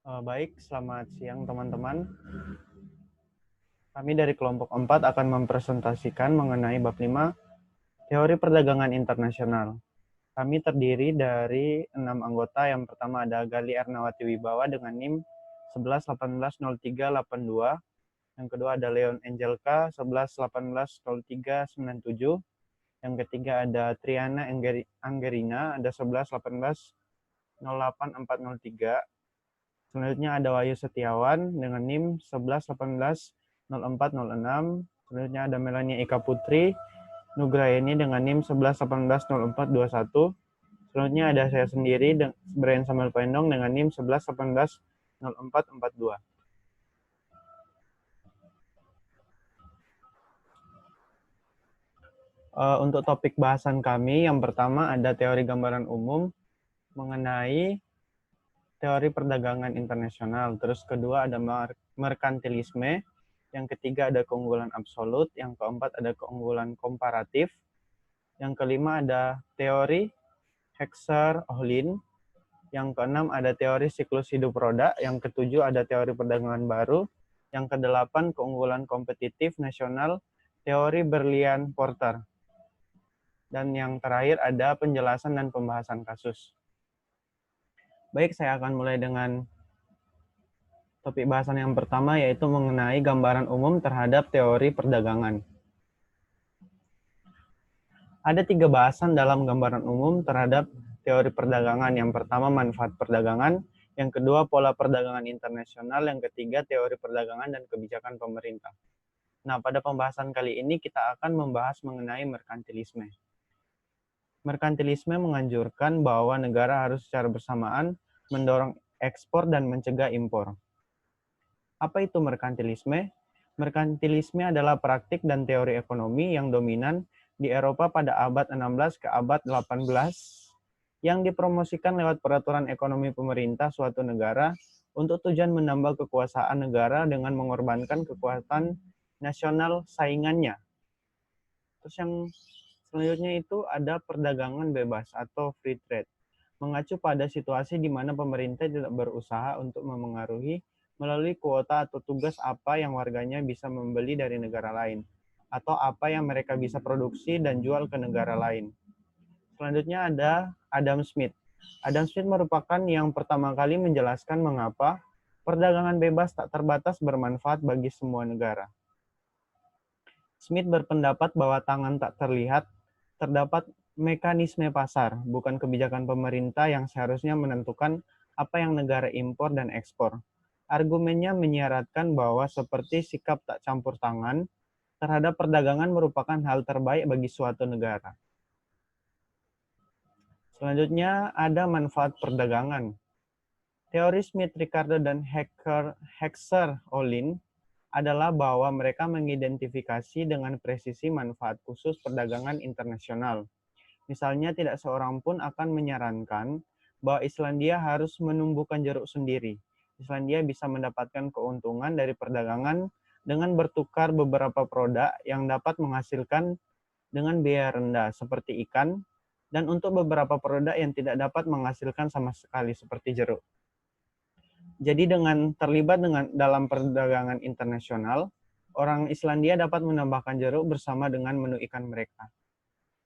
Baik, selamat siang teman-teman. Kami dari kelompok 4 akan mempresentasikan mengenai bab 5, teori perdagangan internasional. Kami terdiri dari 6 anggota. Yang pertama ada Gali Ernawati Wibawa dengan NIM 11180382. Yang kedua ada Leon Angelka 11180397. Yang ketiga ada Triana Anggerina ada 1118080403. Selanjutnya ada Wahyu Setiawan dengan NIM 11180406. Selanjutnya ada Melania Ika Putri Nugrayeni dengan NIM 11180421. Selanjutnya ada saya sendiri, Brian Samuel Pendong dengan NIM 11180442. Untuk topik bahasan kami, yang pertama ada teori gambaran umum mengenai teori perdagangan internasional. Terus kedua ada merkantilisme. Yang ketiga ada keunggulan absolut. Yang keempat ada keunggulan komparatif. Yang kelima ada teori Hexer-Ohlin. Yang keenam ada teori siklus hidup roda. Yang ketujuh ada teori perdagangan baru. Yang kedelapan keunggulan kompetitif nasional, teori Berlian-Porter. Dan yang terakhir ada penjelasan dan pembahasan kasus. Baik, saya akan mulai dengan topik bahasan yang pertama, yaitu mengenai gambaran umum terhadap teori perdagangan. Ada 3 bahasan dalam gambaran umum terhadap teori perdagangan. Yang pertama, manfaat perdagangan. Yang kedua, pola perdagangan internasional. Yang ketiga, teori perdagangan dan kebijakan pemerintah. Nah, pada pembahasan kali ini kita akan membahas mengenai merkantilisme. Merkantilisme menganjurkan bahwa negara harus secara bersamaan mendorong ekspor dan mencegah impor. Apa itu merkantilisme? Merkantilisme adalah praktik dan teori ekonomi yang dominan di Eropa pada abad 16 ke abad 18 yang dipromosikan lewat peraturan ekonomi pemerintah suatu negara untuk tujuan menambah kekuasaan negara dengan mengorbankan kekuatan nasional saingannya. Terus yang selanjutnya itu ada perdagangan bebas atau free trade, mengacu pada situasi di mana pemerintah tidak berusaha untuk memengaruhi melalui kuota atau tugas apa yang warganya bisa membeli dari negara lain, atau apa yang mereka bisa produksi dan jual ke negara lain. Selanjutnya ada Adam Smith. Adam Smith merupakan yang pertama kali menjelaskan mengapa perdagangan bebas tak terbatas bermanfaat bagi semua negara. Smith berpendapat bahwa tangan tak terlihat terdapat mekanisme pasar, bukan kebijakan pemerintah yang seharusnya menentukan apa yang negara impor dan ekspor. Argumennya menyiratkan bahwa seperti sikap tak campur tangan terhadap perdagangan merupakan hal terbaik bagi suatu negara. Selanjutnya ada manfaat perdagangan. Teori Smith, Ricardo, dan Hexer-Ohlin adalah bahwa mereka mengidentifikasi dengan presisi manfaat khusus perdagangan internasional. Misalnya, tidak seorang pun akan menyarankan bahwa Islandia harus menumbuhkan jeruk sendiri. Islandia bisa mendapatkan keuntungan dari perdagangan dengan bertukar beberapa produk yang dapat menghasilkan dengan biaya rendah, seperti ikan, dan untuk beberapa produk yang tidak dapat menghasilkan sama sekali, seperti jeruk. Jadi dengan terlibat dalam perdagangan internasional, orang Islandia dapat menambahkan jeruk bersama dengan menu ikan mereka.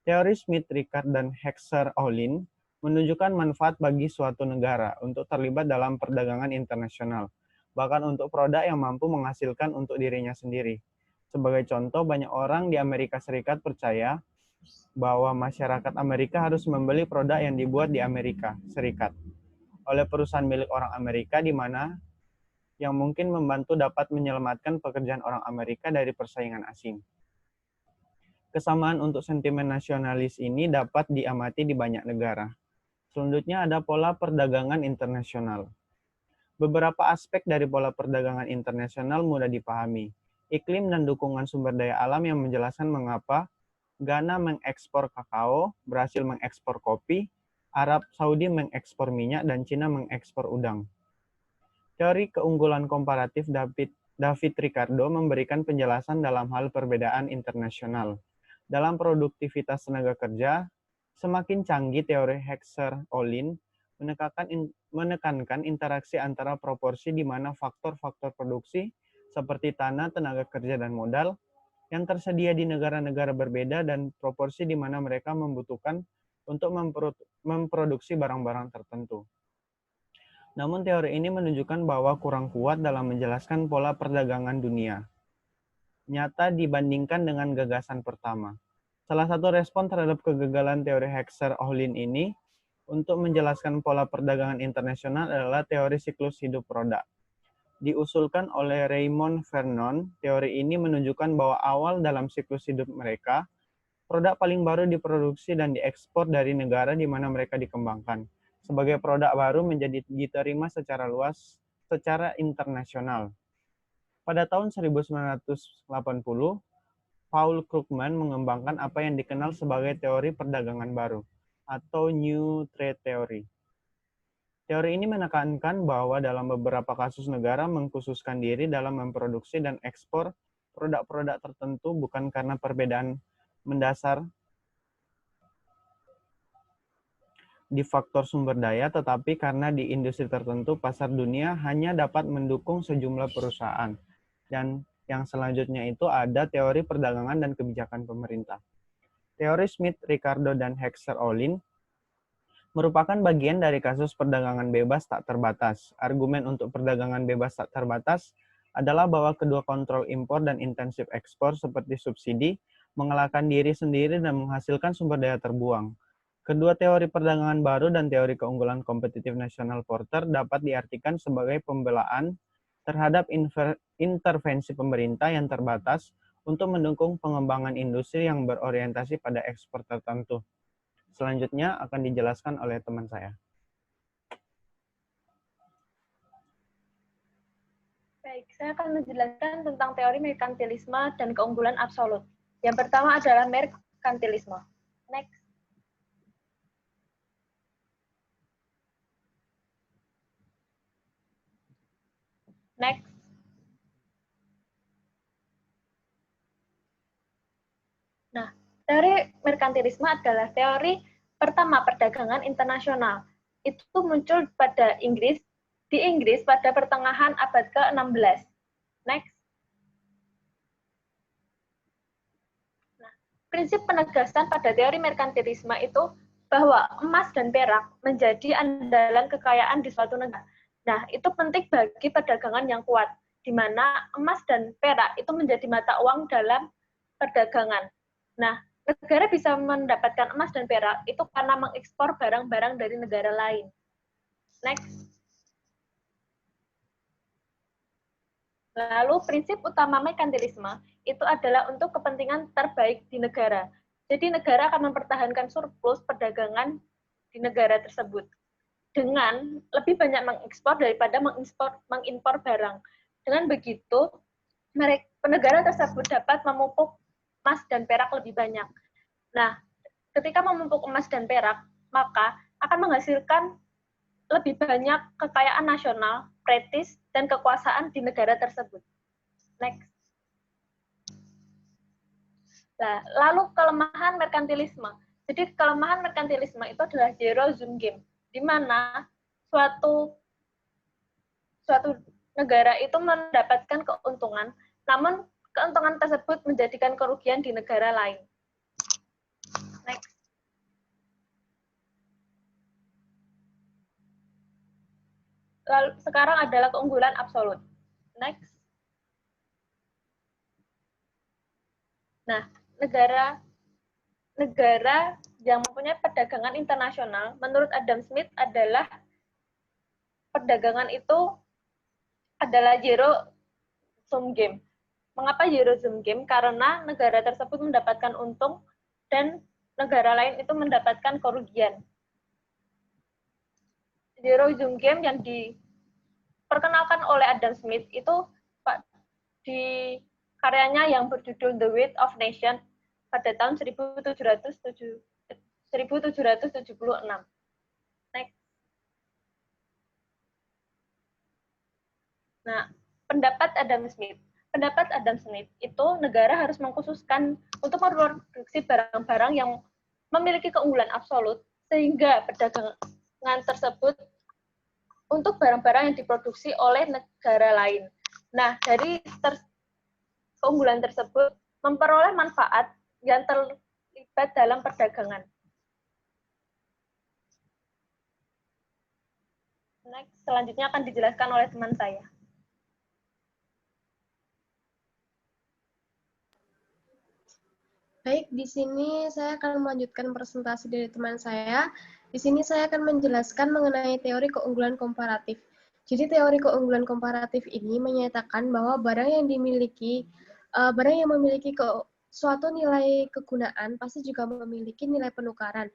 Teori Smith, Ricard, dan Hexer-Ohlin menunjukkan manfaat bagi suatu negara untuk terlibat dalam perdagangan internasional, bahkan untuk produk yang mampu menghasilkan untuk dirinya sendiri. Sebagai contoh, banyak orang di Amerika Serikat percaya bahwa masyarakat Amerika harus membeli produk yang dibuat di Amerika Serikat oleh perusahaan milik orang Amerika, di mana yang mungkin membantu dapat menyelamatkan pekerjaan orang Amerika dari persaingan asing. Kesamaan untuk sentimen nasionalis ini dapat diamati di banyak negara. Selanjutnya ada pola perdagangan internasional. Beberapa aspek dari pola perdagangan internasional mudah dipahami. Iklim dan dukungan sumber daya alam yang menjelaskan mengapa Ghana mengekspor kakao, Brasil mengekspor kopi, Arab Saudi mengekspor minyak, dan Cina mengekspor udang. Teori keunggulan komparatif David Ricardo memberikan penjelasan dalam hal perbedaan internasional. Dalam produktivitas tenaga kerja, semakin canggih teori Hexer-Ohlin menekankan interaksi antara proporsi di mana faktor-faktor produksi seperti tanah, tenaga kerja, dan modal yang tersedia di negara-negara berbeda dan proporsi di mana mereka membutuhkan untuk memproduksi barang-barang tertentu. Namun teori ini menunjukkan bahwa kurang kuat dalam menjelaskan pola perdagangan dunia nyata dibandingkan dengan gagasan pertama. Salah satu respon terhadap kegagalan teori Hexer-Ohlin ini untuk menjelaskan pola perdagangan internasional adalah teori siklus hidup roda. Diusulkan oleh Raymond Vernon, teori ini menunjukkan bahwa awal dalam siklus hidup mereka, produk paling baru diproduksi dan diekspor dari negara di mana mereka dikembangkan. Sebagai produk baru menjadi diterima secara luas secara internasional. Pada tahun 1980, Paul Krugman mengembangkan apa yang dikenal sebagai teori perdagangan baru, atau New Trade Theory. Teori ini menekankan bahwa dalam beberapa kasus negara mengkhususkan diri dalam memproduksi dan ekspor produk-produk tertentu bukan karena perbedaan mendasar di faktor sumber daya, tetapi karena di industri tertentu pasar dunia hanya dapat mendukung sejumlah perusahaan. Dan yang selanjutnya itu ada teori perdagangan dan kebijakan pemerintah. Teori Smith, Ricardo, dan Hexer-Ohlin merupakan bagian dari kasus perdagangan bebas tak terbatas. Argumen untuk perdagangan bebas tak terbatas adalah bahwa kedua kontrol impor dan intensif ekspor seperti subsidi mengalahkan diri sendiri dan menghasilkan sumber daya terbuang. Kedua teori perdagangan baru dan teori keunggulan kompetitif nasional Porter dapat diartikan sebagai pembelaan terhadap intervensi pemerintah yang terbatas untuk mendukung pengembangan industri yang berorientasi pada ekspor tertentu. Selanjutnya akan dijelaskan oleh teman saya. Baik, saya akan menjelaskan tentang teori merkantilisme dan keunggulan absolut. Yang pertama adalah merkantilisme. Next. Next. Nah, teori merkantilisme adalah teori pertama perdagangan internasional. Itu muncul pada Inggris, di Inggris pada pertengahan abad ke-16. Next. Nah, prinsip penegasan pada teori merkantilisme itu bahwa emas dan perak menjadi andalan kekayaan di suatu negara. Nah, itu penting bagi perdagangan yang kuat, di mana emas dan perak itu menjadi mata uang dalam perdagangan. Nah, negara bisa mendapatkan emas dan perak itu karena mengekspor barang-barang dari negara lain. Next. Lalu prinsip utama merkantilisme itu adalah untuk kepentingan terbaik di negara. Jadi negara akan mempertahankan surplus perdagangan di negara tersebut dengan lebih banyak mengekspor daripada mengimpor barang. Dengan begitu, negara tersebut dapat memupuk emas dan perak lebih banyak. Nah, ketika memupuk emas dan perak, maka akan menghasilkan lebih banyak kekayaan nasional, prestis, dan kekuasaan di negara tersebut. Next. Nah, lalu kelemahan merkantilisme. Jadi kelemahan merkantilisme itu adalah zero sum game, di mana suatu negara itu mendapatkan keuntungan, namun keuntungan tersebut menjadikan kerugian di negara lain. Next. Lalu sekarang adalah keunggulan absolut. Next. Nah, negara yang mempunyai perdagangan internasional, menurut Adam Smith adalah perdagangan itu adalah zero sum game. Mengapa zero sum game? Karena negara tersebut mendapatkan untung dan negara lain itu mendapatkan kerugian. Zero sum game yang diperkenalkan oleh Adam Smith itu di karyanya yang berjudul The Weight of Nation pada tahun 1776. Next. Nah, pendapat Adam Smith itu negara harus mengkhususkan untuk memproduksi barang-barang yang memiliki keunggulan absolut sehingga perdagangan tersebut untuk barang-barang yang diproduksi oleh negara lain. Nah, dari keunggulan tersebut memperoleh manfaat yang terlibat dalam perdagangan. Next, selanjutnya akan dijelaskan oleh teman saya. Baik, di sini saya akan melanjutkan presentasi dari teman saya. Di sini saya akan menjelaskan mengenai teori keunggulan komparatif. Jadi teori keunggulan komparatif ini menyatakan bahwa barang yang memiliki suatu nilai kegunaan pasti juga memiliki nilai penukaran.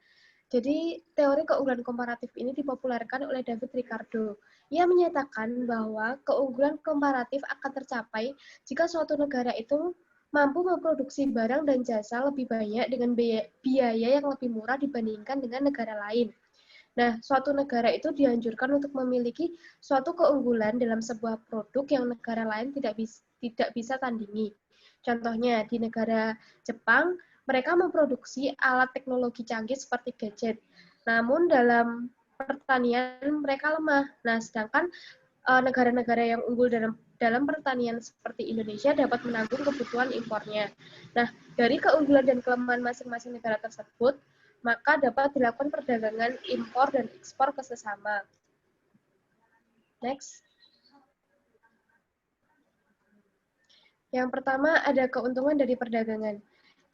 Jadi, teori keunggulan komparatif ini dipopulerkan oleh David Ricardo. Ia menyatakan bahwa keunggulan komparatif akan tercapai jika suatu negara itu mampu memproduksi barang dan jasa lebih banyak dengan biaya yang lebih murah dibandingkan dengan negara lain. Nah, suatu negara itu dianjurkan untuk memiliki suatu keunggulan dalam sebuah produk yang negara lain tidak bisa tandingi. Contohnya, di negara Jepang, mereka memproduksi alat teknologi canggih seperti gadget. Namun dalam pertanian mereka lemah. Nah, sedangkan negara-negara yang unggul dalam pertanian seperti Indonesia dapat menanggung kebutuhan impornya. Nah, dari keunggulan dan kelemahan masing-masing negara tersebut, maka dapat dilakukan perdagangan impor dan ekspor ke sesama. Next. Yang pertama ada keuntungan dari perdagangan.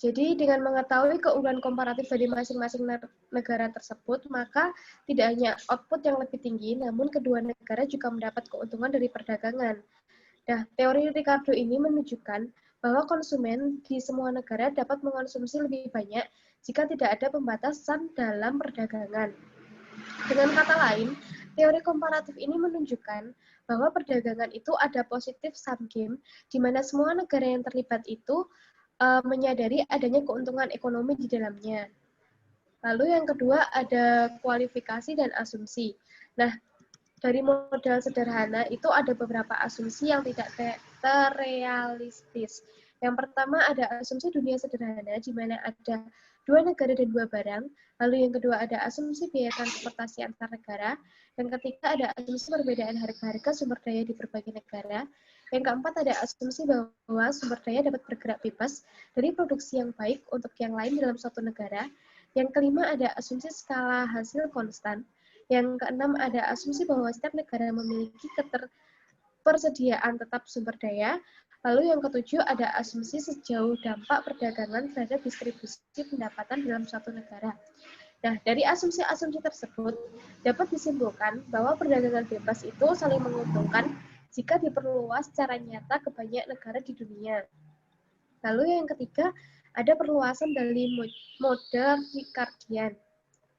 Jadi dengan mengetahui keunggulan komparatif dari masing-masing negara tersebut, maka tidak hanya output yang lebih tinggi, namun kedua negara juga mendapat keuntungan dari perdagangan. Nah, teori Ricardo ini menunjukkan bahwa konsumen di semua negara dapat mengonsumsi lebih banyak jika tidak ada pembatasan dalam perdagangan. Dengan kata lain, teori komparatif ini menunjukkan bahwa perdagangan itu ada positif sum game, di mana semua negara yang terlibat itu menyadari adanya keuntungan ekonomi di dalamnya. Lalu yang kedua ada kualifikasi dan asumsi. Nah, dari modal sederhana itu ada beberapa asumsi yang tidak terrealistis. Yang pertama ada asumsi dunia sederhana, di mana ada dua negara dan dua barang. Lalu yang kedua ada asumsi biaya transportasi antar negara. Yang ketiga ada asumsi perbedaan harga-harga sumber daya di berbagai negara. Yang keempat ada asumsi bahwa sumber daya dapat bergerak bebas dari produksi yang baik untuk yang lain dalam suatu negara. Yang kelima ada asumsi skala hasil konstan. Yang keenam ada asumsi bahwa setiap negara memiliki ketersediaan tetap sumber daya. Lalu yang ketujuh ada asumsi sejauh dampak perdagangan terhadap distribusi pendapatan dalam suatu negara. Nah, dari asumsi-asumsi tersebut dapat disimpulkan bahwa perdagangan bebas itu saling menguntungkan jika diperluas secara nyata ke banyak negara di dunia. Lalu yang ketiga, ada perluasan dari model Ricardian.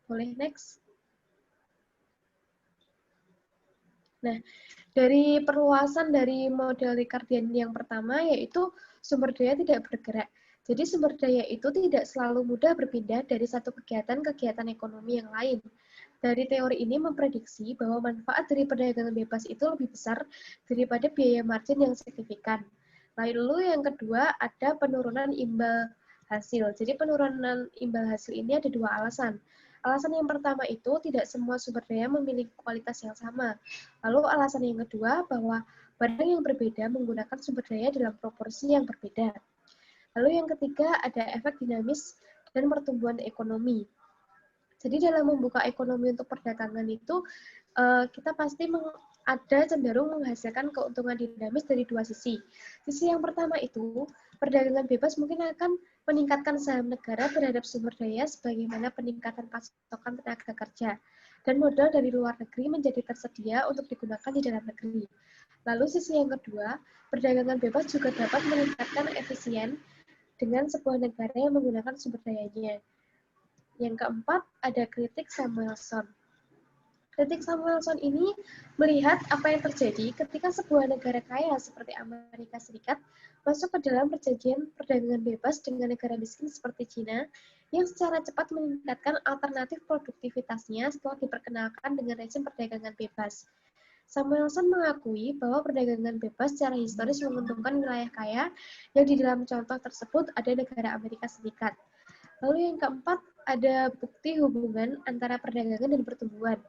Boleh next? Nah, dari perluasan dari model Ricardian yang pertama yaitu sumber daya tidak bergerak. Jadi sumber daya itu tidak selalu mudah berpindah dari satu kegiatan ke kegiatan ekonomi yang lain. Dari teori ini memprediksi bahwa manfaat dari perdagangan bebas itu lebih besar daripada biaya margin yang signifikan. Lalu yang kedua ada penurunan imbal hasil. Jadi penurunan imbal hasil ini ada dua alasan. Alasan yang pertama itu tidak semua sumber daya memiliki kualitas yang sama. Lalu alasan yang kedua bahwa barang yang berbeda menggunakan sumber daya dalam proporsi yang berbeda. Lalu yang ketiga ada efek dinamis dan pertumbuhan ekonomi. Jadi dalam membuka ekonomi untuk perdagangan itu kita pasti ada cenderung menghasilkan keuntungan dinamis dari dua sisi. Sisi yang pertama itu perdagangan bebas mungkin akan meningkatkan saham negara terhadap sumber daya sebagaimana peningkatan pasokan tenaga kerja dan modal dari luar negeri menjadi tersedia untuk digunakan di dalam negeri. Lalu sisi yang kedua, perdagangan bebas juga dapat meningkatkan efisien dengan sebuah negara yang menggunakan sumber dayanya. Yang keempat, ada kritik Samuelson. Kritik Samuelson ini melihat apa yang terjadi ketika sebuah negara kaya seperti Amerika Serikat masuk ke dalam perjanjian perdagangan bebas dengan negara miskin seperti China yang secara cepat meningkatkan alternatif produktivitasnya setelah diperkenalkan dengan rezim perdagangan bebas. Samuelson mengakui bahwa perdagangan bebas secara historis menguntungkan wilayah kaya yang di dalam contoh tersebut ada negara Amerika Serikat. Lalu yang keempat, ada bukti hubungan antara perdagangan dan pertumbuhan.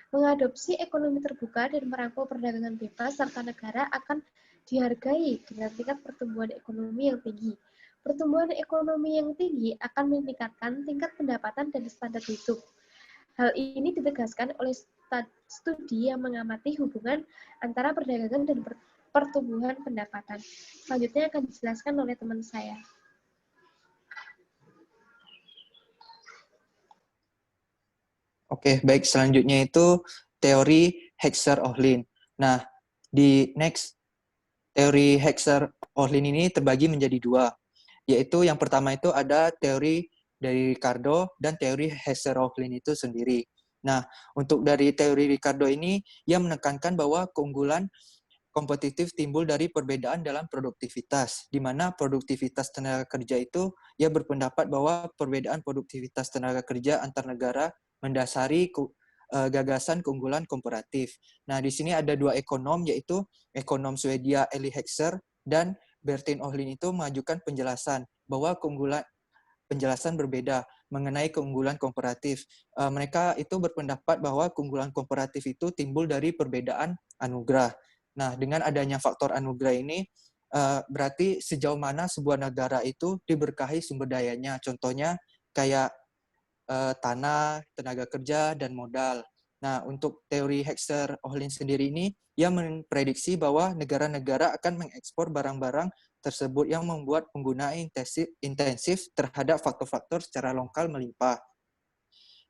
Mengadopsi ekonomi terbuka dan merangkul perdagangan bebas serta negara akan dihargai dengan tingkat pertumbuhan ekonomi yang tinggi. Pertumbuhan ekonomi yang tinggi akan meningkatkan tingkat pendapatan dan standar hidup. Hal ini ditegaskan oleh studi yang mengamati hubungan antara perdagangan dan pertumbuhan pendapatan. Selanjutnya akan dijelaskan oleh teman saya. Oke, baik. Selanjutnya itu teori Hexer-Ohlin. Nah, di next, teori Hexer-Ohlin ini terbagi menjadi dua, yaitu yang pertama itu ada teori dari Ricardo dan teori Hexer-Ohlin itu sendiri. Nah, untuk dari teori Ricardo ini, ia menekankan bahwa keunggulan kompetitif timbul dari perbedaan dalam produktivitas, di mana produktivitas tenaga kerja itu, ia berpendapat bahwa perbedaan produktivitas tenaga kerja antar negara mendasari gagasan keunggulan komparatif. Nah, di sini ada dua ekonom, yaitu ekonom Swedia Eli Hexer dan Bertin Ohlin itu mengajukan penjelasan bahwa penjelasan berbeda mengenai keunggulan komparatif. Mereka itu berpendapat bahwa keunggulan komparatif itu timbul dari perbedaan anugerah. Nah, dengan adanya faktor anugerah ini, berarti sejauh mana sebuah negara itu diberkahi sumber dayanya. Contohnya kayak tanah, tenaga kerja, dan modal. Nah, untuk teori Hexer-Ohlin sendiri ini, ia memprediksi bahwa negara-negara akan mengekspor barang-barang tersebut yang membuat penggunaan intensif terhadap faktor-faktor secara lokal melimpah.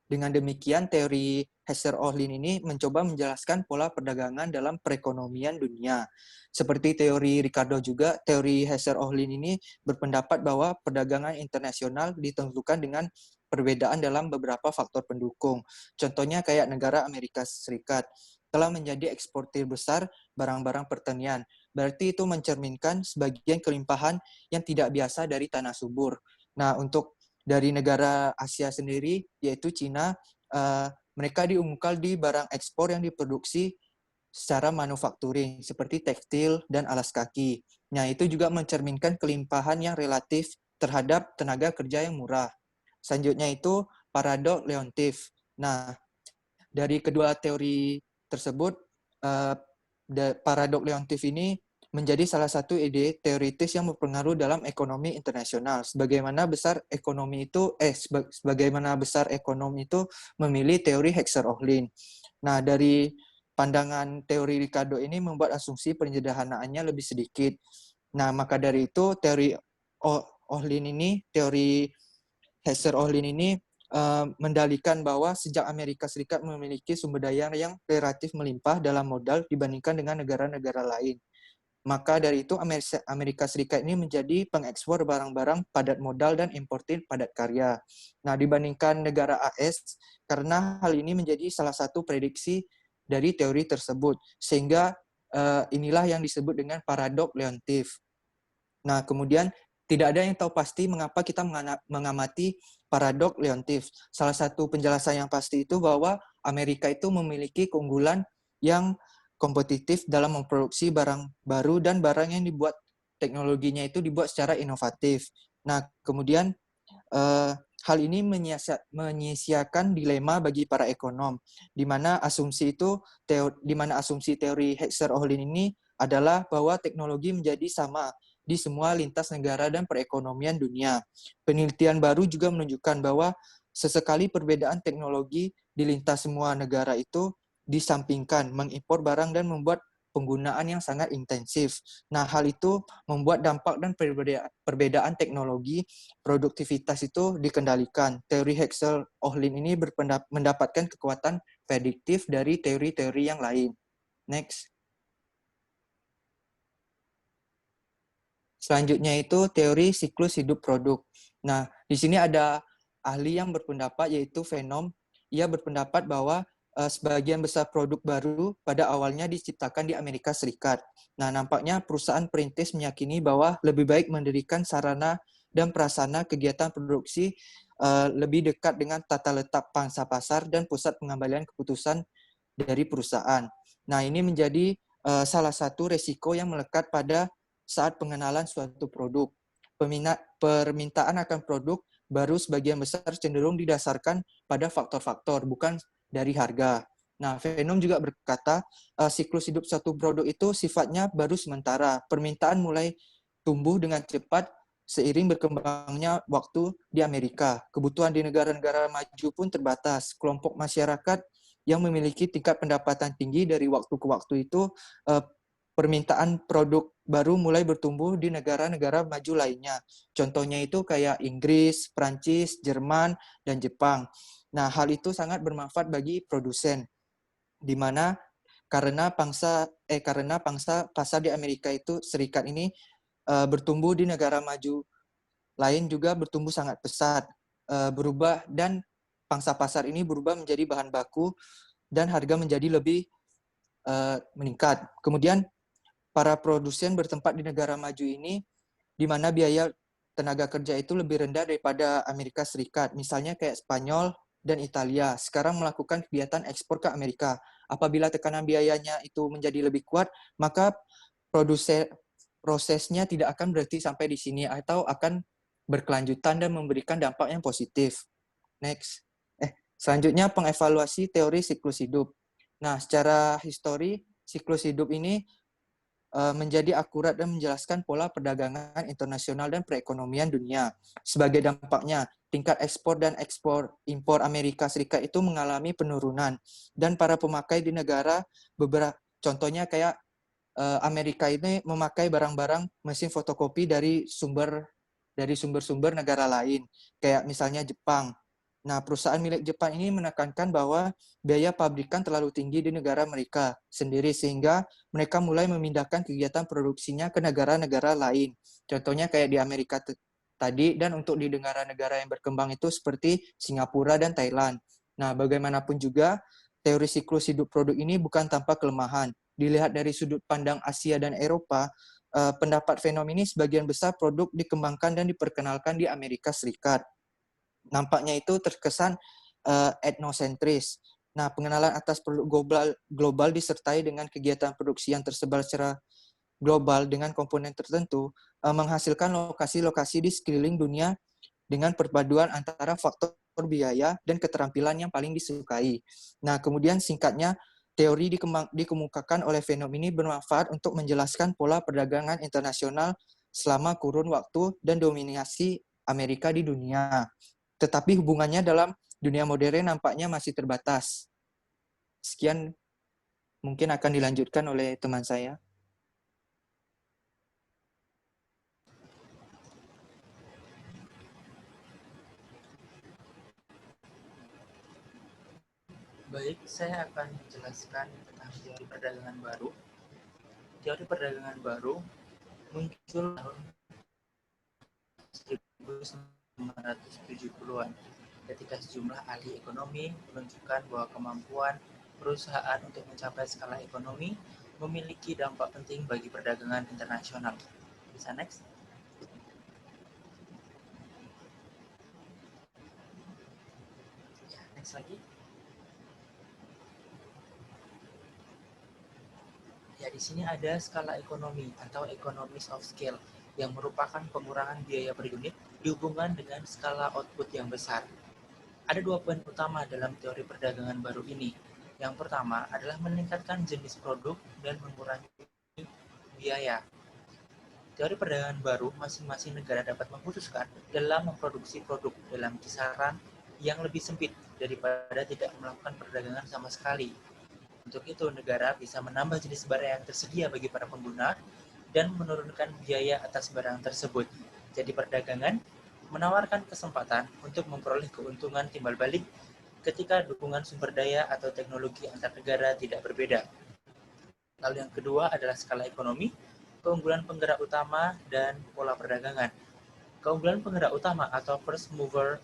Dengan demikian, teori Hexer-Ohlin ini mencoba menjelaskan pola perdagangan dalam perekonomian dunia. Seperti teori Ricardo juga, teori Hexer-Ohlin ini berpendapat bahwa perdagangan internasional ditentukan dengan perbedaan dalam beberapa faktor pendukung. Contohnya kayak negara Amerika Serikat telah menjadi eksportir besar barang-barang pertanian. Berarti itu mencerminkan sebagian kelimpahan yang tidak biasa dari tanah subur. Nah, untuk dari negara Asia sendiri, yaitu Cina, mereka diunggulkan di barang ekspor yang diproduksi secara manufakturing, seperti tekstil dan alas kaki. Nah, itu juga mencerminkan kelimpahan yang relatif terhadap tenaga kerja yang murah. Selanjutnya itu paradok Leontief. Nah, dari kedua teori tersebut, paradok Leontief ini menjadi salah satu ide teoritis yang berpengaruh dalam ekonomi internasional. Sebagaimana besar ekonomi itu memilih teori Hexer-Ohlin. Nah, dari pandangan teori Ricardo ini membuat asumsi penyederhanaannya lebih sedikit. Nah, maka dari itu teori Hexer-Ohlin ini mendalikan bahwa sejak Amerika Serikat memiliki sumber daya yang relatif melimpah dalam modal dibandingkan dengan negara-negara lain. Maka dari itu Amerika Serikat ini menjadi pengekspor barang-barang padat modal dan importir padat karya. Nah, dibandingkan negara AS, karena hal ini menjadi salah satu prediksi dari teori tersebut. Sehingga inilah yang disebut dengan paradok Leontief. Nah, kemudian tidak ada yang tahu pasti mengapa kita mengamati paradok Leontief. Salah satu penjelasan yang pasti itu bahwa Amerika itu memiliki keunggulan yang kompetitif dalam memproduksi barang baru dan barang yang dibuat teknologinya itu dibuat secara inovatif. Nah, kemudian hal ini menyia-nyiakan dilema bagi para ekonom, di mana asumsi teori Hexer-Ohlin ini adalah bahwa teknologi menjadi sama di semua lintas negara dan perekonomian dunia. Penelitian baru juga menunjukkan bahwa sesekali perbedaan teknologi di lintas semua negara itu disampingkan, mengimpor barang dan membuat penggunaan yang sangat intensif. Nah, hal itu membuat dampak dan perbedaan teknologi, produktivitas itu dikendalikan. Teori Hexer-Ohlin ini mendapatkan kekuatan prediktif dari teori-teori yang lain. Next. Selanjutnya itu teori siklus hidup produk. Nah, di sini ada ahli yang berpendapat yaitu Venom. Ia berpendapat bahwa sebagian besar produk baru pada awalnya diciptakan di Amerika Serikat. Nah, nampaknya perusahaan perintis meyakini bahwa lebih baik mendirikan sarana dan prasarana kegiatan produksi lebih dekat dengan tata letak pangsa pasar dan pusat pengambilan keputusan dari perusahaan. Nah, ini menjadi salah satu resiko yang melekat pada saat pengenalan suatu produk. Permintaan akan produk baru sebagian besar cenderung didasarkan pada faktor-faktor, bukan dari harga. Nah, Venom juga berkata, siklus hidup suatu produk itu sifatnya baru sementara. Permintaan mulai tumbuh dengan cepat seiring berkembangnya waktu di Amerika. Kebutuhan di negara-negara maju pun terbatas. Kelompok masyarakat yang memiliki tingkat pendapatan tinggi dari waktu ke waktu itu, permintaan produk baru mulai bertumbuh di negara-negara maju lainnya. Contohnya itu kayak Inggris, Prancis, Jerman, dan Jepang. Nah, hal itu sangat bermanfaat bagi produsen, di mana karena pangsa pasar di Amerika itu Serikat ini bertumbuh di negara maju lain juga bertumbuh sangat pesat, berubah, dan pangsa pasar ini berubah menjadi bahan baku dan harga menjadi lebih meningkat. Kemudian para produsen bertempat di negara maju ini di mana biaya tenaga kerja itu lebih rendah daripada Amerika Serikat. Misalnya kayak Spanyol dan Italia sekarang melakukan kegiatan ekspor ke Amerika. Apabila tekanan biayanya itu menjadi lebih kuat, maka prosesnya tidak akan berhenti sampai di sini atau akan berkelanjutan dan memberikan dampak yang positif. Next. Selanjutnya pengevaluasi teori siklus hidup. Nah, secara histori, siklus hidup ini menjadi akurat dan menjelaskan pola perdagangan internasional dan perekonomian dunia. Sebagai dampaknya, tingkat ekspor dan ekspor impor Amerika Serikat itu mengalami penurunan, dan para pemakai di negara contohnya kayak Amerika ini memakai barang-barang mesin fotokopi dari sumber-sumber negara lain, kayak misalnya Jepang. Nah, perusahaan milik Jepang ini menekankan bahwa biaya pabrikan terlalu tinggi di negara mereka sendiri, sehingga mereka mulai memindahkan kegiatan produksinya ke negara-negara lain. Contohnya kayak di Amerika tadi, dan untuk di negara-negara yang berkembang itu seperti Singapura dan Thailand. Nah, bagaimanapun juga, teori siklus hidup produk ini bukan tanpa kelemahan. Dilihat dari sudut pandang Asia dan Eropa, pendapat Venom ini sebagian besar produk dikembangkan dan diperkenalkan di Amerika Serikat. Nampaknya itu terkesan etnosentris. Nah, pengenalan atas produk global disertai dengan kegiatan produksi yang tersebar secara global dengan komponen tertentu, menghasilkan lokasi-lokasi di sekeliling dunia dengan perpaduan antara faktor biaya dan keterampilan yang paling disukai. Nah, kemudian singkatnya, teori dikemukakan oleh Venom ini bermanfaat untuk menjelaskan pola perdagangan internasional selama kurun waktu dan dominasi Amerika di dunia. Tetapi hubungannya dalam dunia modern nampaknya masih terbatas. Sekian mungkin akan dilanjutkan oleh teman saya. Baik, saya akan menjelaskan tentang teori perdagangan baru. Teori perdagangan baru muncul tahun 1970-an ketika sejumlah ahli ekonomi menunjukkan bahwa kemampuan perusahaan untuk mencapai skala ekonomi memiliki dampak penting bagi perdagangan internasional. Bisa next? Ya, next lagi. Ya, di sini ada skala ekonomi atau economies of scale yang merupakan pengurangan biaya per unit dihubungkan dengan skala output yang besar. Ada dua poin utama dalam teori perdagangan baru ini. Yang pertama adalah meningkatkan jenis produk dan mengurangi biaya. Teori perdagangan baru, masing-masing negara dapat memutuskan dalam memproduksi produk dalam kisaran yang lebih sempit daripada tidak melakukan perdagangan sama sekali. Untuk itu, negara bisa menambah jenis barang yang tersedia bagi para pengguna dan menurunkan biaya atas barang tersebut. Jadi perdagangan menawarkan kesempatan untuk memperoleh keuntungan timbal balik ketika dukungan sumber daya atau teknologi antar negara tidak berbeda. Lalu yang kedua adalah skala ekonomi, keunggulan penggerak utama, dan pola perdagangan. Keunggulan penggerak utama atau first mover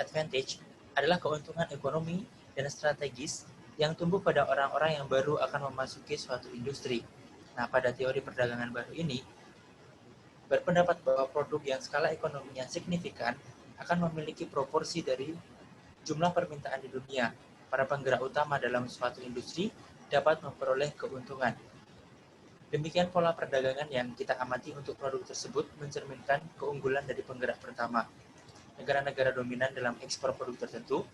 advantage adalah keuntungan ekonomi dan strategis yang tumbuh pada orang-orang yang baru akan memasuki suatu industri. Nah, pada teori perdagangan baru ini, berpendapat bahwa produk yang skala ekonominya signifikan akan memiliki proporsi dari jumlah permintaan di dunia. Para penggerak utama dalam suatu industri dapat memperoleh keuntungan. Demikian pola perdagangan yang kita amati untuk produk tersebut mencerminkan keunggulan dari penggerak pertama. Negara-negara dominan dalam ekspor produk tertentu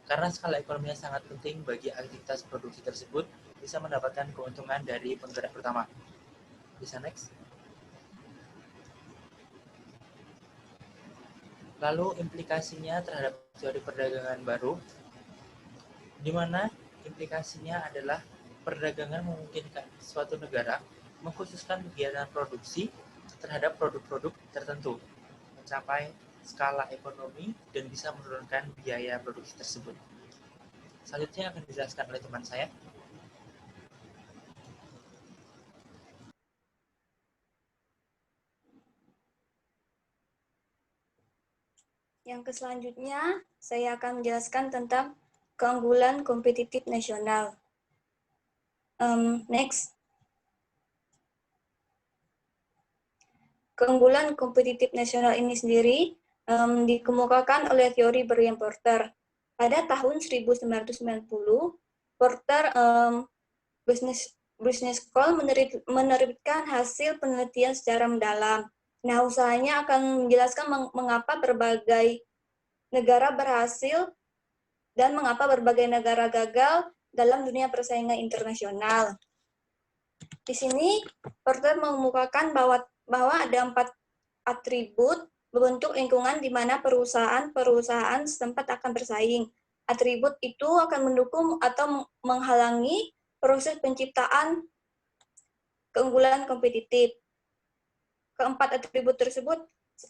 Karena skala ekonominya sangat penting bagi aktivitas produksi tersebut, bisa mendapatkan keuntungan dari penggerak pertama. Bisa next. Lalu implikasinya terhadap teori perdagangan baru, di mana implikasinya adalah perdagangan memungkinkan suatu negara mengkhususkan kegiatan produksi terhadap produk-produk tertentu, mencapai skala ekonomi dan bisa menurunkan biaya produksi tersebut. Selanjutnya akan dijelaskan oleh teman saya. Yang selanjutnya, saya akan menjelaskan tentang keunggulan kompetitif nasional. Next. Keunggulan kompetitif nasional ini sendiri dikemukakan oleh teori Brian Porter. Pada tahun 1990, Porter Business School menerbitkan hasil penelitian secara mendalam. Nah, usahanya akan menjelaskan mengapa berbagai negara berhasil dan mengapa berbagai negara gagal dalam dunia persaingan internasional. Di sini, Porter mengemukakan bahwa ada 4 atribut bentuk lingkungan di mana perusahaan setempat akan bersaing. Atribut itu akan mendukung atau menghalangi proses penciptaan keunggulan kompetitif. Keempat atribut tersebut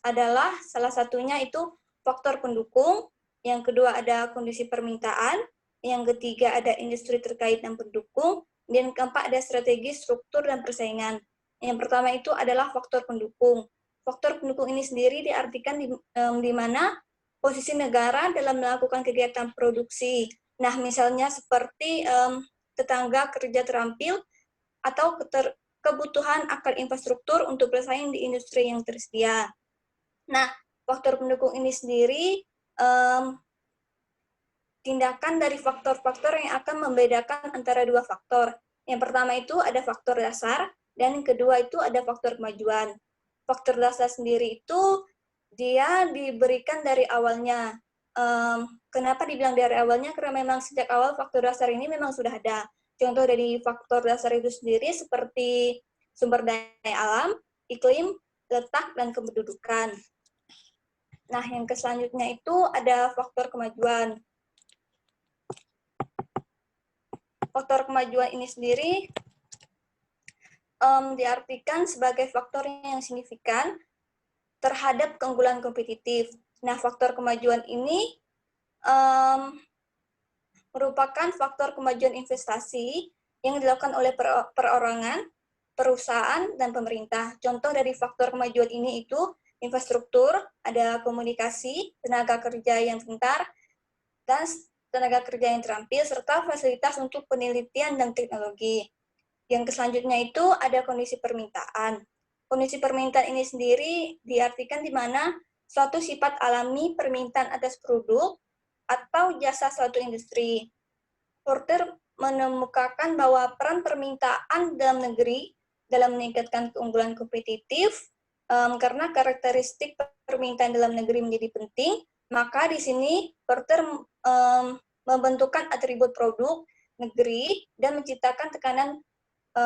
adalah salah satunya itu faktor pendukung, yang kedua ada kondisi permintaan, yang ketiga ada industri terkait dan pendukung, dan keempat ada strategi, struktur, dan persaingan. Yang pertama itu adalah faktor pendukung. Faktor pendukung ini sendiri diartikan di mana posisi negara dalam melakukan kegiatan produksi. Nah, misalnya seperti tetangga kerja terampil atau kebutuhan akan infrastruktur untuk bersaing di industri yang tersedia. Nah, faktor pendukung ini sendiri tindakan dari faktor-faktor yang akan membedakan antara dua faktor. Yang pertama itu ada faktor dasar, dan yang kedua itu ada faktor kemajuan. Faktor dasar sendiri itu dia diberikan dari awalnya. Kenapa dibilang dari awalnya? Karena memang sejak awal faktor dasar ini memang sudah ada. Contoh dari faktor dasar itu sendiri seperti sumber daya alam, iklim, letak, dan kependudukan. Nah, yang selanjutnya itu ada faktor kemajuan. Faktor kemajuan ini sendiri diartikan sebagai faktor yang signifikan terhadap keunggulan kompetitif. Nah, faktor kemajuan ini merupakan faktor kemajuan investasi yang dilakukan oleh perorangan, perusahaan, dan pemerintah. Contoh dari faktor kemajuan ini itu infrastruktur, ada komunikasi, tenaga kerja yang pintar, dan tenaga kerja yang terampil, serta fasilitas untuk penelitian dan teknologi. Yang selanjutnya itu ada kondisi permintaan. Kondisi permintaan ini sendiri diartikan di mana suatu sifat alami permintaan atas produk atau jasa suatu industri. Porter menemukan bahwa peran permintaan dalam negeri dalam meningkatkan keunggulan kompetitif karena karakteristik permintaan dalam negeri menjadi penting, maka di sini Porter membentukkan atribut produk negeri dan menciptakan tekanan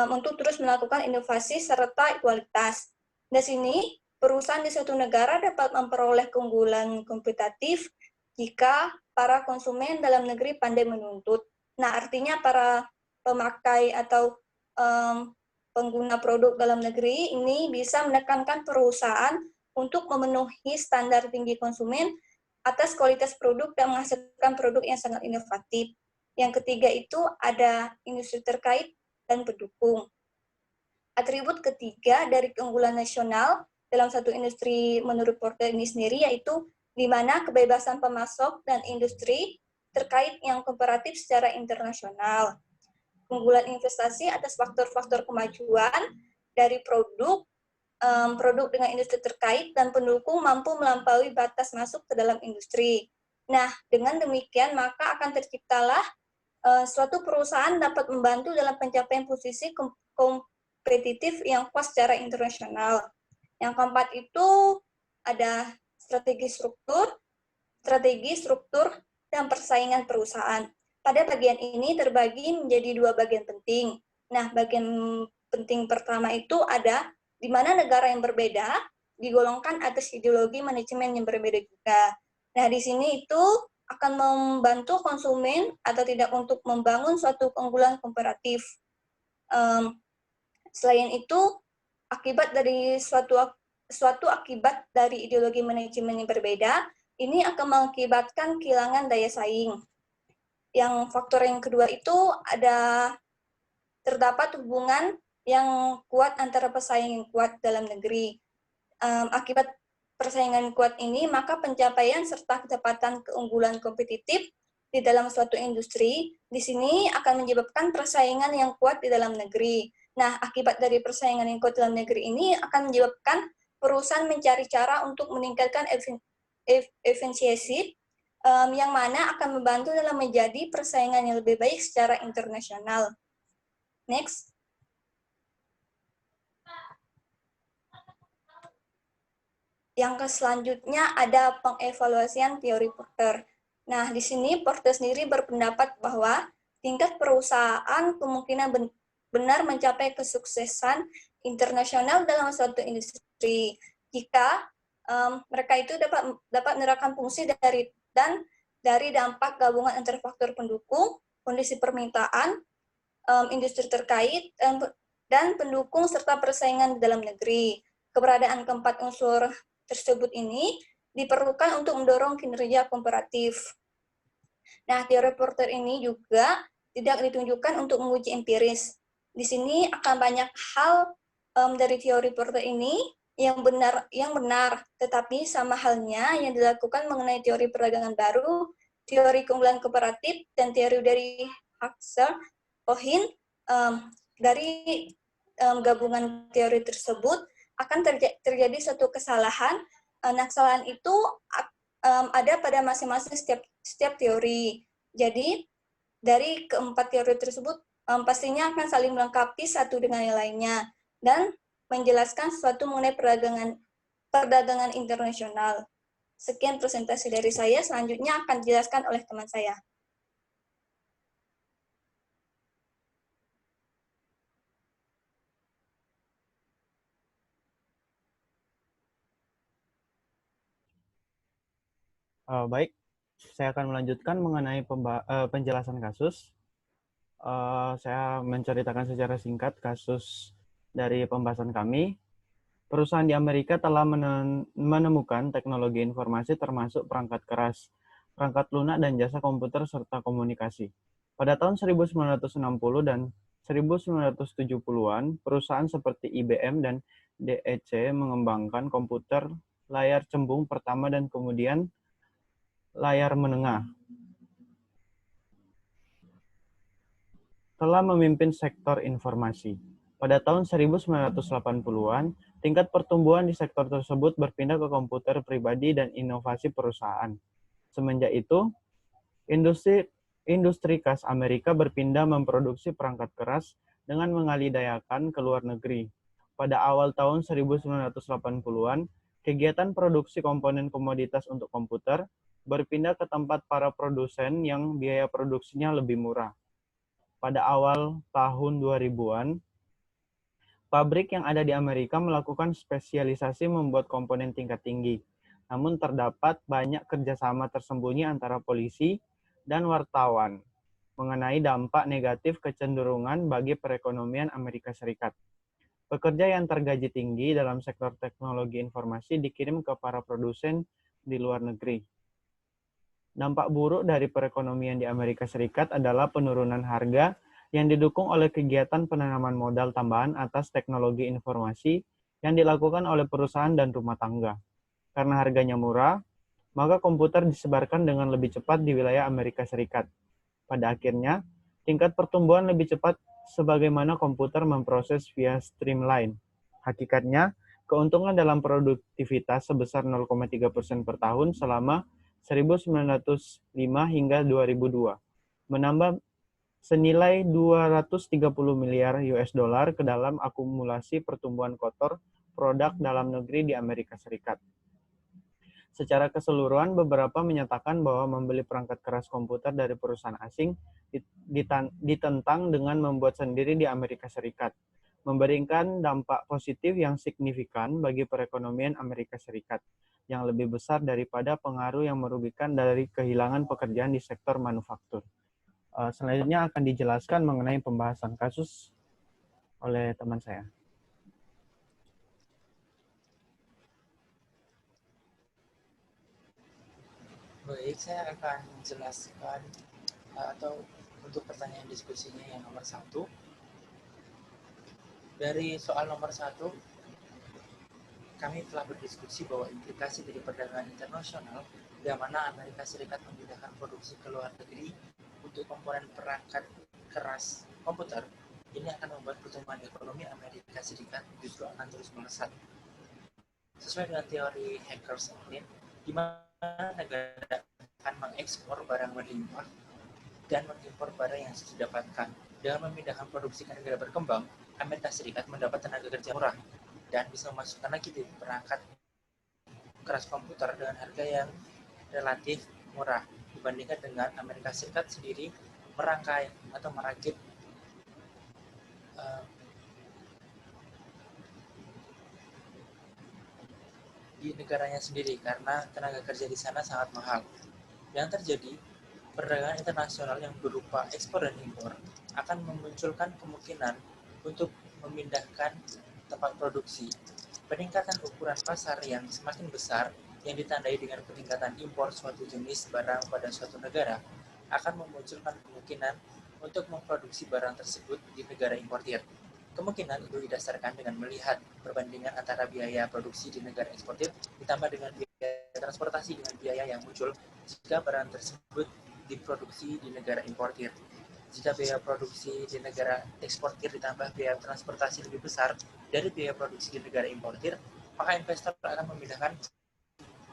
untuk terus melakukan inovasi serta kualitas. Di sini, perusahaan di suatu negara dapat memperoleh keunggulan kompetitif jika para konsumen dalam negeri pandai menuntut. Nah, artinya para pemakai atau pengguna produk dalam negeri ini bisa menekankan perusahaan untuk memenuhi standar tinggi konsumen atas kualitas produk dan menghasilkan produk yang sangat inovatif. Yang ketiga itu ada industri terkait dan pendukung. Atribut ketiga dari keunggulan nasional dalam satu industri menurut Porter ini sendiri yaitu di mana kebebasan pemasok dan industri terkait yang komparatif secara internasional. Keunggulan investasi atas faktor-faktor kemajuan dari produk dengan industri terkait dan pendukung mampu melampaui batas masuk ke dalam industri. Nah, dengan demikian maka akan terciptalah suatu perusahaan dapat membantu dalam pencapaian posisi kompetitif yang kuat secara internasional. Yang keempat itu ada strategi, struktur, dan persaingan perusahaan. Pada bagian ini terbagi menjadi dua bagian penting. Nah, bagian penting pertama itu ada di mana negara yang berbeda digolongkan atas ideologi manajemen yang berbeda juga. Nah, di sini itu akan membantu konsumen atau tidak untuk membangun suatu keunggulan komparatif. Selain itu, akibat dari suatu akibat dari ideologi manajemen yang berbeda, ini akan mengakibatkan kehilangan daya saing. Yang faktor yang kedua itu ada terdapat hubungan yang kuat antara pesaing yang kuat dalam negeri. Akibat persaingan kuat ini, maka pencapaian serta kecepatan keunggulan kompetitif di dalam suatu industri, di sini akan menyebabkan persaingan yang kuat di dalam negeri. Nah, akibat dari persaingan yang kuat dalam negeri ini akan menyebabkan perusahaan mencari cara untuk meningkatkan efisiensi, yang mana akan membantu dalam menjadi persaingan yang lebih baik secara internasional. Next. Yang selanjutnya ada pengevaluasian teori Porter. Nah, di sini Porter sendiri berpendapat bahwa tingkat perusahaan kemungkinan benar mencapai kesuksesan internasional dalam suatu industri jika mereka itu dapat menerapkan fungsi dari dampak gabungan antara faktor pendukung, kondisi permintaan, industri terkait, dan pendukung serta persaingan di dalam negeri. Keberadaan keempat unsur tersebut ini diperlukan untuk mendorong kinerja komparatif. Nah, teori Porter ini juga tidak ditunjukkan untuk menguji empiris. Di sini akan banyak hal dari teori Porter ini yang benar, tetapi sama halnya yang dilakukan mengenai teori perdagangan baru, teori keunggulan komparatif, dan teori dari Hexer-Ohlin. Dari gabungan teori tersebut akan terjadi suatu kesalahan. Nah, kesalahan itu ada pada masing-masing setiap teori. Jadi, dari keempat teori tersebut pastinya akan saling melengkapi satu dengan yang lainnya dan menjelaskan sesuatu mengenai perdagangan internasional. Sekian presentasi dari saya, selanjutnya akan dijelaskan oleh teman saya. Baik, saya akan melanjutkan mengenai penjelasan kasus. Saya menceritakan secara singkat kasus dari pembahasan kami. Perusahaan di Amerika telah menemukan teknologi informasi termasuk perangkat keras, perangkat lunak, dan jasa komputer serta komunikasi. Pada tahun 1960 dan 1970-an, perusahaan seperti IBM dan DEC mengembangkan komputer layar cembung pertama dan kemudian layar menengah. Telah memimpin sektor informasi. Pada tahun 1980-an, tingkat pertumbuhan di sektor tersebut berpindah ke komputer pribadi dan inovasi perusahaan. Semenjak itu, industri khas Amerika berpindah memproduksi perangkat keras dengan mengalidayakan ke luar negeri. Pada awal tahun 1980-an, kegiatan produksi komponen komoditas untuk komputer berpindah ke tempat para produsen yang biaya produksinya lebih murah. Pada awal tahun 2000-an, pabrik yang ada di Amerika melakukan spesialisasi membuat komponen tingkat tinggi. Namun terdapat banyak kerjasama tersembunyi antara polisi dan wartawan mengenai dampak negatif kecenderungan bagi perekonomian Amerika Serikat. Pekerja yang tergaji tinggi dalam sektor teknologi informasi dikirim ke para produsen di luar negeri. Dampak buruk dari perekonomian di Amerika Serikat adalah penurunan harga yang didukung oleh kegiatan penanaman modal tambahan atas teknologi informasi yang dilakukan oleh perusahaan dan rumah tangga. Karena harganya murah, maka komputer disebarkan dengan lebih cepat di wilayah Amerika Serikat. Pada akhirnya, tingkat pertumbuhan lebih cepat sebagaimana komputer memproses via streamline. Hakikatnya, keuntungan dalam produktivitas sebesar 0,3% per tahun selama 1905 hingga 2002, menambah senilai 230 miliar US dollar ke dalam akumulasi pertumbuhan kotor produk dalam negeri di Amerika Serikat. Secara keseluruhan, beberapa menyatakan bahwa membeli perangkat keras komputer dari perusahaan asing ditentang dengan membuat sendiri di Amerika Serikat, memberikan dampak positif yang signifikan bagi perekonomian Amerika Serikat, yang lebih besar daripada pengaruh yang merugikan dari kehilangan pekerjaan di sektor manufaktur. Selanjutnya akan dijelaskan mengenai pembahasan kasus oleh teman saya. Baik, saya akan menjelaskan atau untuk pertanyaan diskusinya yang nomor 1. Dari soal nomor 1, kami telah berdiskusi bahwa implikasi dari perdagangan internasional yang mana Amerika Serikat memindahkan produksi ke luar negeri untuk komponen perangkat keras komputer, ini akan membuat pertumbuhan ekonomi Amerika Serikat justru akan terus melesat. Sesuai dengan teori Hackers-Ohlin, di mana negara akan mengekspor barang berlimpah dan mengimpor barang yang sudah didapatkan. Dengan memindahkan produksi ke negara berkembang, Amerika Serikat mendapat tenaga kerja murah dan bisa memasukkan lagi di perangkat keras komputer dengan harga yang relatif murah dibandingkan dengan Amerika Serikat sendiri merangkai atau merakit di negaranya sendiri karena tenaga kerja di sana sangat mahal. Yang terjadi, perdagangan internasional yang berupa ekspor dan impor akan memunculkan kemungkinan untuk memindahkan tempat produksi. Peningkatan ukuran pasar yang semakin besar yang ditandai dengan peningkatan impor suatu jenis barang pada suatu negara akan memunculkan kemungkinan untuk memproduksi barang tersebut di negara importir. Kemungkinan itu didasarkan dengan melihat perbandingan antara biaya produksi di negara eksportir ditambah dengan biaya transportasi dengan biaya yang muncul jika barang tersebut diproduksi di negara importir. Jika biaya produksi di negara eksportir ditambah biaya transportasi lebih besar dari biaya produksi di negara importir, maka investor akan memindahkan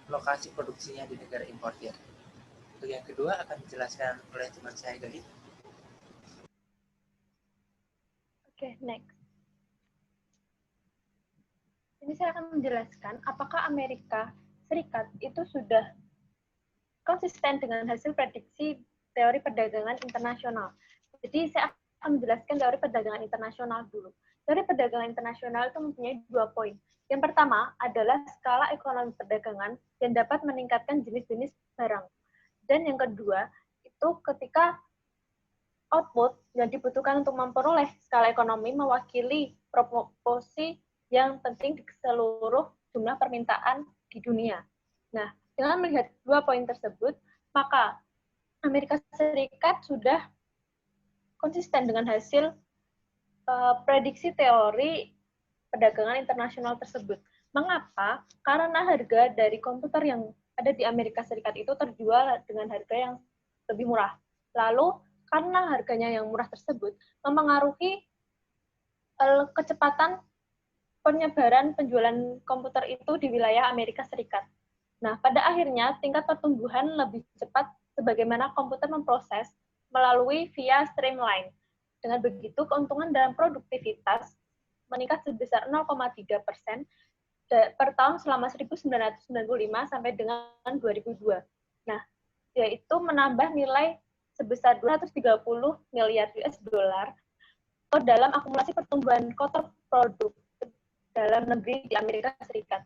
lokasi produksinya di negara importir. Untuk yang kedua akan dijelaskan oleh teman saya Gali. Oke, next. Ini saya akan menjelaskan apakah Amerika Serikat itu sudah konsisten dengan hasil prediksi teori perdagangan internasional. Jadi saya akan menjelaskan teori perdagangan internasional dulu. Teori perdagangan internasional itu mempunyai 2 poin. Yang pertama adalah skala ekonomi perdagangan yang dapat meningkatkan jenis-jenis barang. Dan yang kedua, itu ketika output yang dibutuhkan untuk memperoleh skala ekonomi mewakili proporsi yang penting di seluruh jumlah permintaan di dunia. Nah, dengan melihat 2 poin tersebut, maka Amerika Serikat sudah konsisten dengan hasil prediksi teori perdagangan internasional tersebut. Mengapa? Karena harga dari komputer yang ada di Amerika Serikat itu terjual dengan harga yang lebih murah. Lalu, karena harganya yang murah tersebut, mempengaruhi kecepatan penyebaran penjualan komputer itu di wilayah Amerika Serikat. Nah, pada akhirnya, tingkat pertumbuhan lebih cepat sebagaimana komputer memproses melalui via streamline. Dengan begitu, keuntungan dalam produktivitas meningkat sebesar 0,3% per tahun selama 1995 sampai dengan 2002. Nah, yaitu menambah nilai sebesar 230 miliar US dollar dalam akumulasi pertumbuhan kotor produk dalam negeri di Amerika Serikat.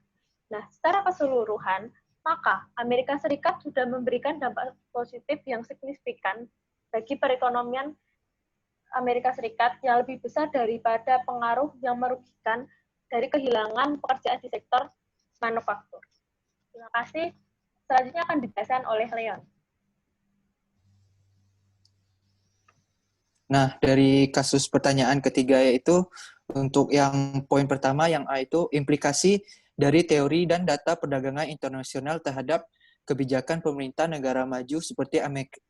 Nah, secara keseluruhan, maka Amerika Serikat sudah memberikan dampak positif yang signifikan bagi perekonomian Amerika Serikat yang lebih besar daripada pengaruh yang merugikan dari kehilangan pekerjaan di sektor manufaktur. Terima kasih. Selanjutnya akan dijelaskan oleh Leon. Nah, dari kasus pertanyaan ketiga yaitu untuk yang poin pertama yang A itu implikasi dari teori dan data perdagangan internasional terhadap kebijakan pemerintah negara maju seperti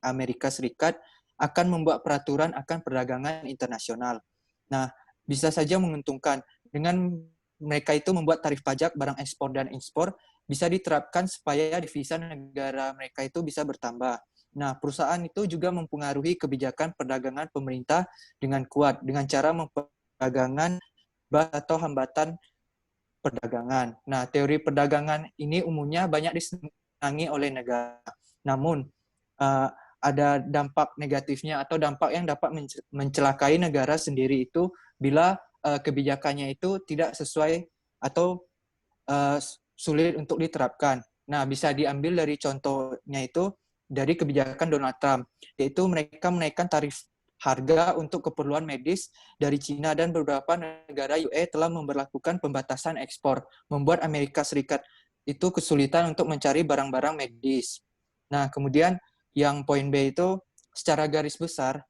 Amerika Serikat akan membuat peraturan akan perdagangan internasional. Nah, bisa saja menguntungkan dengan mereka itu membuat tarif pajak barang ekspor dan impor bisa diterapkan supaya devisa negara mereka itu bisa bertambah. Nah, perusahaan itu juga mempengaruhi kebijakan perdagangan pemerintah dengan kuat dengan cara memperdagangkan atau hambatan perdagangan. Nah, teori perdagangan ini umumnya banyak disenangi oleh negara. Namun, ada dampak negatifnya atau dampak yang dapat mencelakai negara sendiri itu bila kebijakannya itu tidak sesuai atau sulit untuk diterapkan. Nah, bisa diambil dari contohnya itu dari kebijakan Donald Trump, yaitu mereka menaikkan tarif harga untuk keperluan medis dari Cina dan beberapa negara UE telah memberlakukan pembatasan ekspor, membuat Amerika Serikat itu kesulitan untuk mencari barang-barang medis. Nah, kemudian yang poin B itu secara garis besar,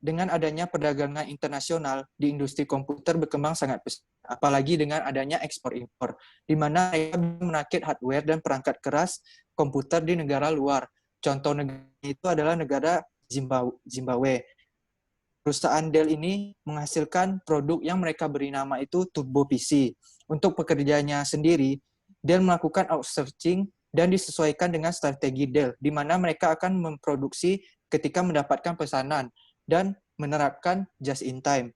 dengan adanya perdagangan internasional di industri komputer berkembang sangat pesat, apalagi dengan adanya ekspor-impor, di mana mereka menakit hardware dan perangkat keras komputer di negara luar. Contoh negara itu adalah negara Zimbabwe. Perusahaan Dell ini menghasilkan produk yang mereka beri nama itu Turbo PC. Untuk pekerjaannya sendiri, Dell melakukan outsourcing dan disesuaikan dengan strategi Dell, di mana mereka akan memproduksi ketika mendapatkan pesanan dan menerapkan just in time.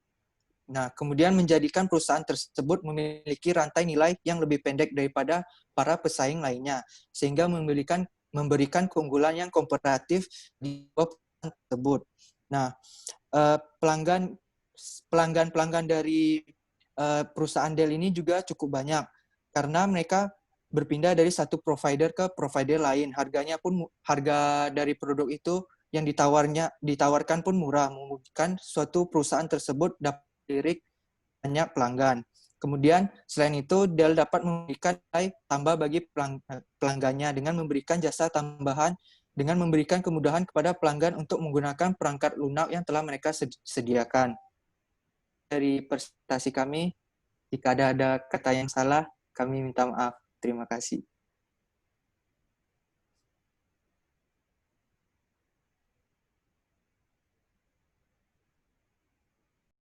Nah, kemudian menjadikan perusahaan tersebut memiliki rantai nilai yang lebih pendek daripada para pesaing lainnya, sehingga memberikan keunggulan yang komparatif di perusahaan tersebut. Nah, pelanggan dari perusahaan Dell ini juga cukup banyak karena mereka berpindah dari satu provider ke provider lain. Harga dari produk itu yang ditawarkan pun murah, memungkinkan suatu perusahaan tersebut dapat melirik banyak pelanggan. Kemudian selain itu Dell dapat memberikan nilai tambah bagi pelanggannya dengan memberikan jasa tambahan, dengan memberikan kemudahan kepada pelanggan untuk menggunakan perangkat lunak yang telah mereka sediakan. Dari presentasi kami, jika ada kata yang salah, kami minta maaf. Terima kasih.